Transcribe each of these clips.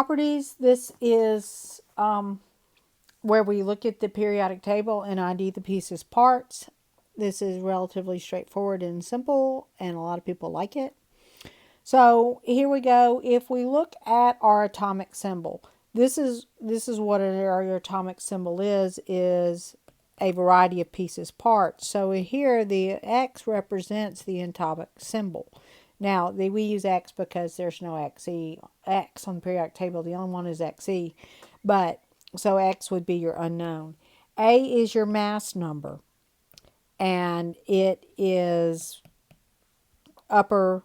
Properties, this is where we look at the periodic table and ID the pieces parts. This is relatively straightforward and simple, and a lot of people like it. So here we go. If we look at our atomic symbol, this is what our atomic symbol is a variety of pieces parts. So here the X represents the atomic symbol. Now we use X because there's no X on the periodic table. The only one is Xe, but so X would be your unknown. A is your mass number, and it is upper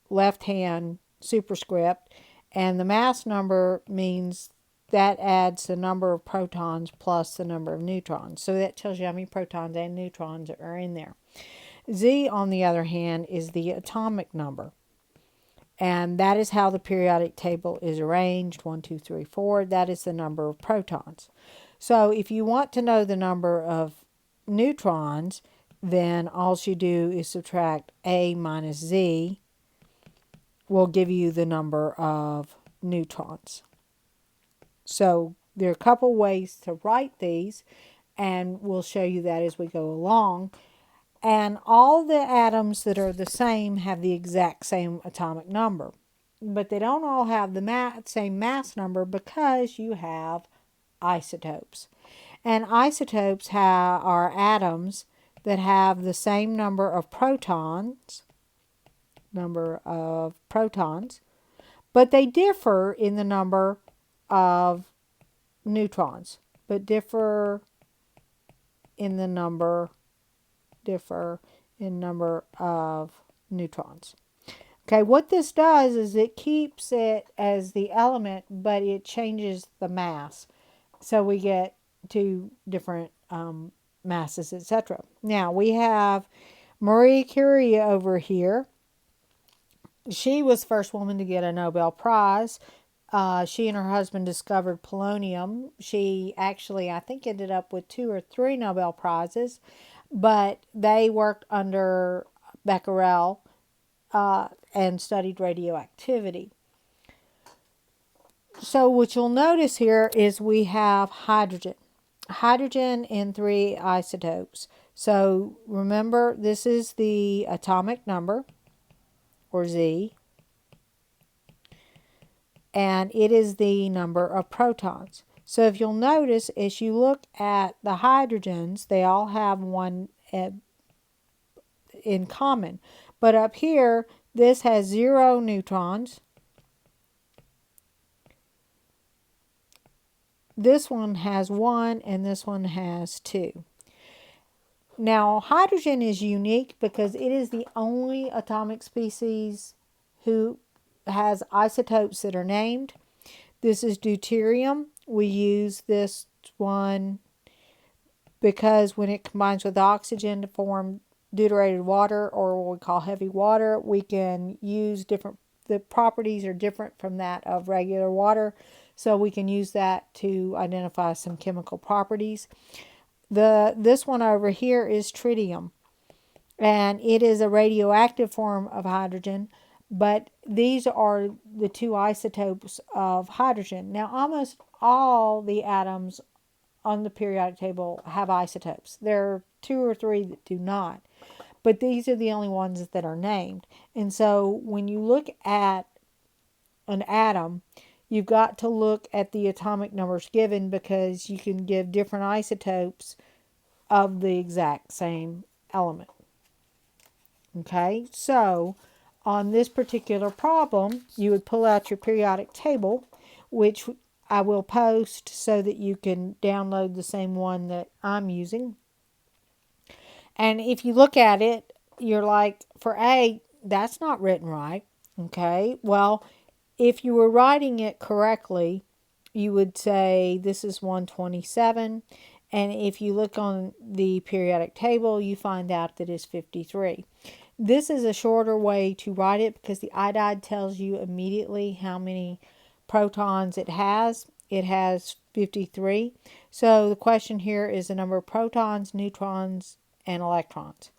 left hand superscript, and the mass number means that adds the number of protons plus the number of neutrons. So that tells you how many protons and neutrons are in there. Z, on the other hand, is the atomic number. And that is how the periodic table is arranged. 1, 2, 3, 4. That is the number of protons. So if you want to know the number of neutrons, then all you do is subtract A minus Z will give you the number of neutrons. So there are a couple ways to write these, and we'll show you that as we go along. And all the atoms that are the same have the exact same atomic number. But they don't all have the same mass number because you have isotopes. And isotopes are atoms that have the same number of protons, but they differ in the number of neutrons, differ in number of neutrons. Okay, what this does is it keeps it as the element, but it changes the mass. So we get two different masses, etc. Now we have Marie Curie over here. She was the first woman to get a Nobel Prize. She and her husband discovered polonium. She actually, I think, ended up with 2 or 3 Nobel Prizes, but they worked under Becquerel and studied radioactivity. So what you'll notice here is we have hydrogen. Hydrogen in 3 isotopes. So remember, this is the atomic number, or Z, and it is the number of protons. So if you'll notice, as you look at the hydrogens, they all have one in common. But up here, this has 0 neutrons. This one has 1, and this one has 2. Now, hydrogen is unique because it is the only atomic species who has isotopes that are named. This is deuterium. We use this one because when it combines with oxygen to form deuterated water, or what we call heavy water, we can use the properties are different from that of regular water, so we can use that to identify some chemical properties. This one over here is tritium, and it is a radioactive form of hydrogen, but these are the 2 isotopes of hydrogen. Now, almost all the atoms on the periodic table have isotopes. There are 2 or 3 that do not, but these are the only ones that are named. And so when you look at an atom, you've got to look at the atomic numbers given, because you can give different isotopes of the exact same element. Okay, so on this particular problem, you would pull out your periodic table, which I will post so that you can download the same one that I'm using. And if you look at it, you're like, for A, that's not written right. Okay, well, if you were writing it correctly, you would say this is 127. And if you look on the periodic table, you find out that it's 53. This is a shorter way to write it because the iodide tells you immediately how many protons it has. It has 53. So the question here is the number of protons, neutrons, and electrons.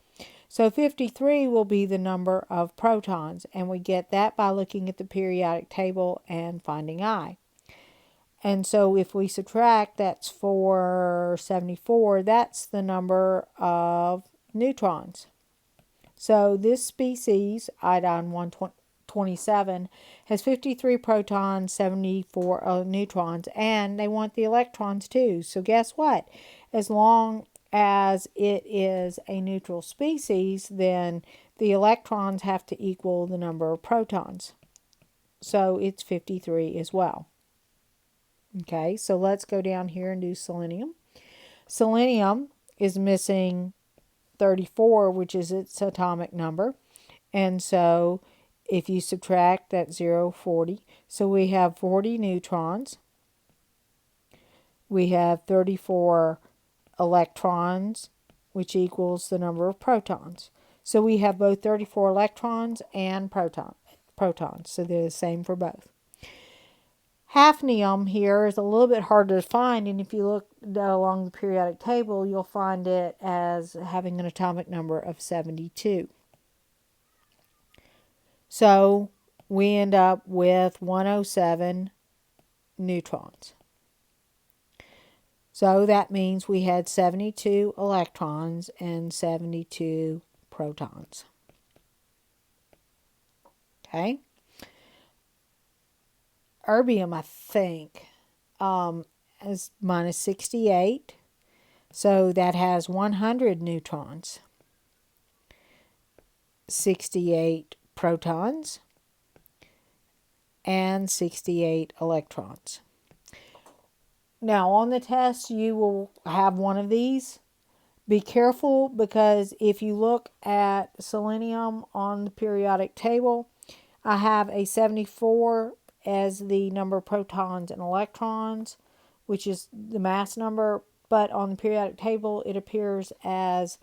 So 53 will be the number of protons, and we get that by looking at the periodic table and finding I. And so if we subtract, that's 474, that's the number of neutrons. So this species, iodine 127, has 53 protons, 74 neutrons, and they want the electrons too. So guess what? As long as it is a neutral species, then the electrons have to equal the number of protons. So it's 53 as well. Okay, so let's go down here and do selenium. Selenium is missing 34, which is its atomic number. And so if you subtract, that's 040. So we have 40 neutrons. We have 34 electrons, which equals the number of protons. So we have both 34 electrons and protons. So they're the same for both. Hafnium here is a little bit harder to find, and if you look along the periodic table, you'll find it as having an atomic number of 72. So we end up with 107 neutrons. So that means we had 72 electrons and 72 protons. Okay. Erbium, I think, is minus 68. So that has 100 neutrons, 68 protons, and 68 electrons. Now on the test, you will have one of these. Be careful, because if you look at selenium on the periodic table, I have a 74 as the number of protons and electrons, which is the mass number, but on the periodic table it appears as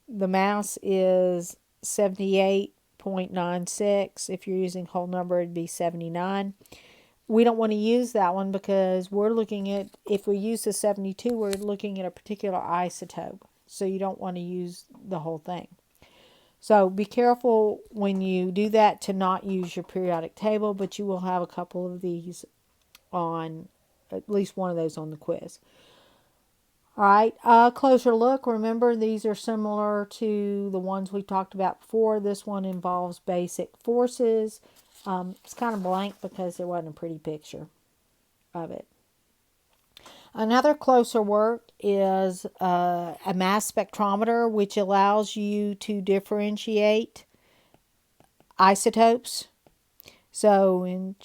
the mass is 78.96. If you're using whole number, it'd be 79. We don't want to use that one because we're looking at, if we use the 72, we're looking at a particular isotope. So you don't want to use the whole thing. So be careful when you do that to not use your periodic table, but you will have a couple of these on, at least one of those on the quiz. All right, a closer look. Remember, these are similar to the ones we talked about before. This one involves basic forces. It's kind of blank because there wasn't a pretty picture of it. Another closer work is a mass spectrometer, which allows you to differentiate isotopes. So in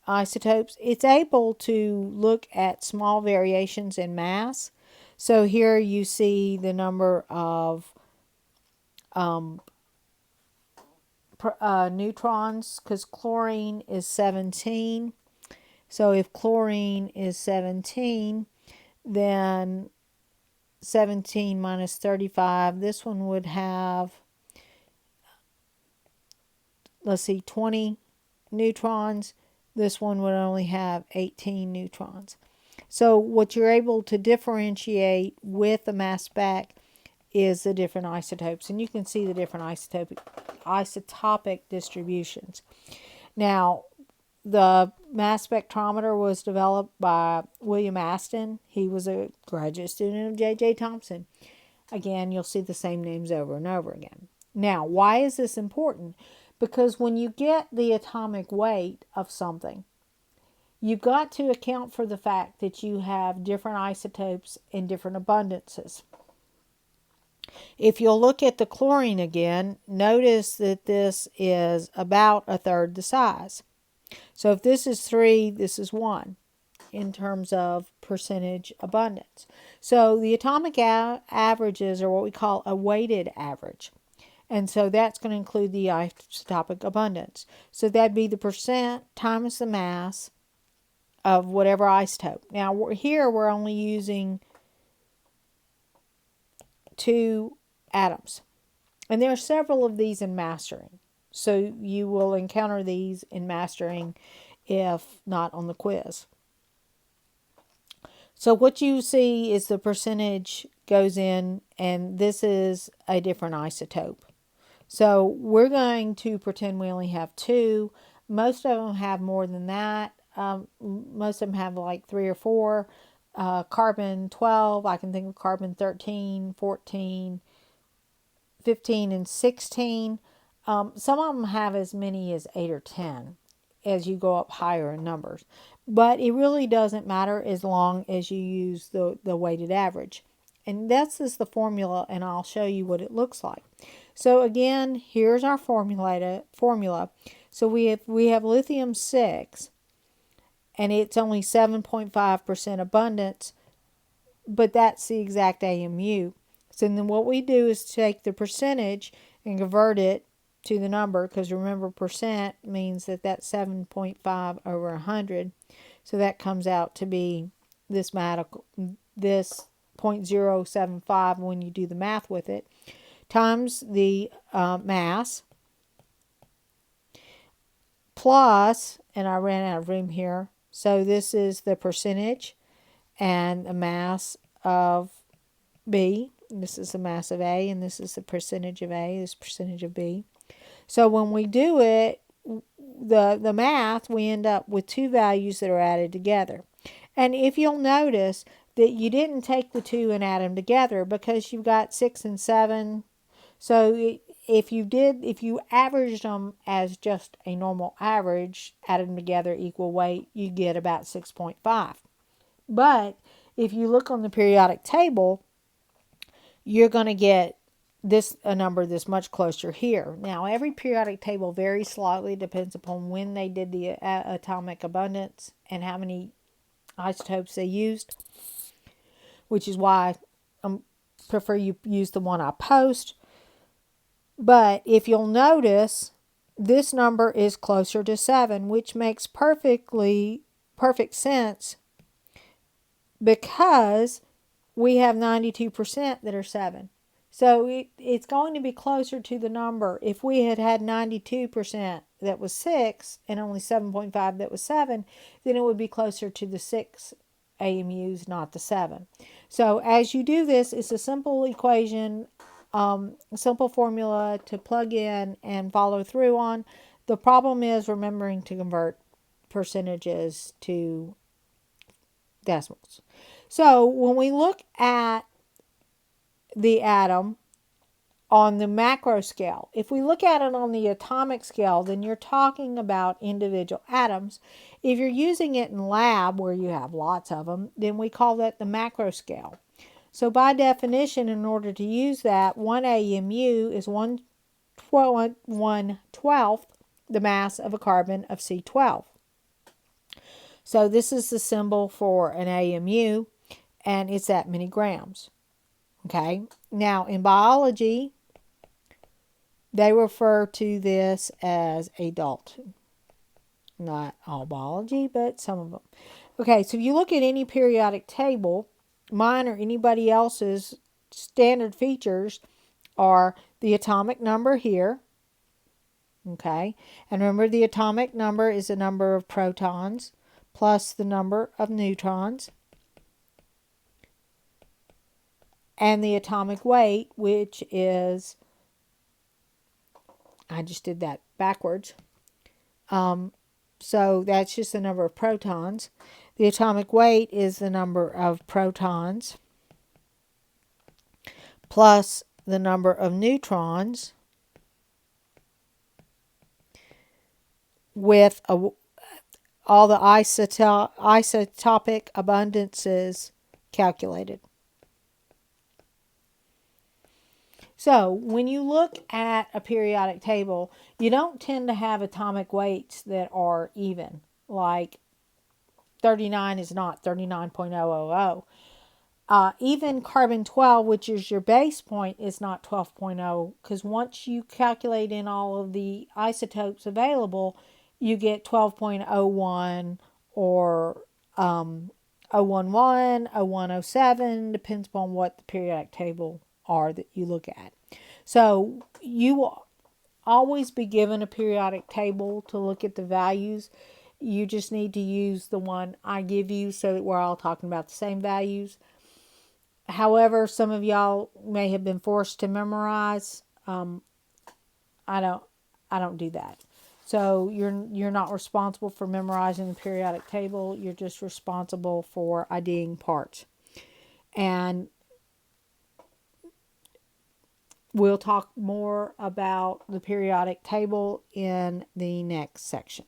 isotopes, it's able to look at small variations in mass. So here you see the number of neutrons, because chlorine is 17. So if chlorine is 17, then 17 minus 35, this one would have, let's see, 20 neutrons. This one would only have 18 neutrons. So what you're able to differentiate with the mass spec is the different isotopes. And you can see the different isotopic distributions. Now, the mass spectrometer was developed by William Aston. He was a graduate student of J.J. Thomson. Again, you'll see the same names over and over again. Now, why is this important? Because when you get the atomic weight of something, you've got to account for the fact that you have different isotopes in different abundances. If you'll look at the chlorine again, notice that this is about a third the size. So if this is 3, this is 1 in terms of percentage abundance. So the atomic averages are what we call a weighted average. And so that's going to include the isotopic abundance. So that'd be the percent times the mass of whatever isotope. Now here we're only using 2 atoms. And there are several of these in mastering. So you will encounter these in mastering, if not on the quiz. So what you see is the percentage goes in, and this is a different isotope. So we're going to pretend we only have two. Most of them have more than that. Most of them have like three or four. Carbon 12, I can think of carbon 13, 14, 15, and 16. Some of them have as many as 8 or 10 as you go up higher in numbers. But it really doesn't matter as long as you use the weighted average. And that's just the formula, and I'll show you what it looks like. So again, here's our formula. So we have lithium 6, and it's only 7.5% abundance, but that's the exact AMU. So then what we do is take the percentage and convert it to the number, because remember, percent means that that's 7.5 over 100. So that comes out to be this 0.075 when you do the math with it, times the mass, plus, and I ran out of room here, so this is the percentage and the mass of B. This is the mass of A, and this is the percentage of A, this percentage of B. So when we do it, the math, we end up with two values that are added together. And if you'll notice that you didn't take the two and add them together, because you've got 6 and 7. So if you averaged them as just a normal average, added them together, equal weight, you get about 6.5. But if you look on the periodic table, you're going to get a number that's much closer here. Now, every periodic table varies slightly, depends upon when they did the atomic abundance and how many isotopes they used, which is why I prefer you use the one I post. But if you'll notice, this number is closer to 7, which makes perfect sense, because we have 92% that are 7. So it's going to be closer to the number. If we had 92% that was 6 and only 7.5 that was 7, then it would be closer to the 6 AMUs, not the 7. So as you do this, it's a simple equation, simple formula to plug in and follow through on. The problem is remembering to convert percentages to decimals. So when we look at the atom on the macro scale, if we look at it on the atomic scale, then you're talking about individual atoms. If you're using it in lab where you have lots of them, then we call that the macro scale. So by definition, in order to use that, 1 AMU is 1/12 the mass of a carbon of C12. So this is the symbol for an AMU, and it's that many grams. Okay, now in biology, they refer to this as a Dalton. Not all biology, but some of them. Okay, so if you look at any periodic table, mine or anybody else's, standard features are the atomic number here. Okay, and remember, the atomic number is the number of protons plus the number of neutrons, and the atomic weight, which is, I just did that backwards. So that's just the number of protons. The atomic weight is the number of protons plus the number of neutrons with all the isotopic abundances calculated. So when you look at a periodic table, you don't tend to have atomic weights that are even, like 39 is not 39.000. Even carbon 12, which is your base point, is not 12.0, because once you calculate in all of the isotopes available, you get 12.01 or 011, 0107, depends upon what the periodic table are that you look at. So you will always be given a periodic table to look at the values. You just need to use the one I give you so that we're all talking about the same values. However, some of y'all may have been forced to memorize. I don't I don't do that. So you're not responsible for memorizing the periodic table. You're just responsible for IDing parts. And we'll talk more about the periodic table in the next section.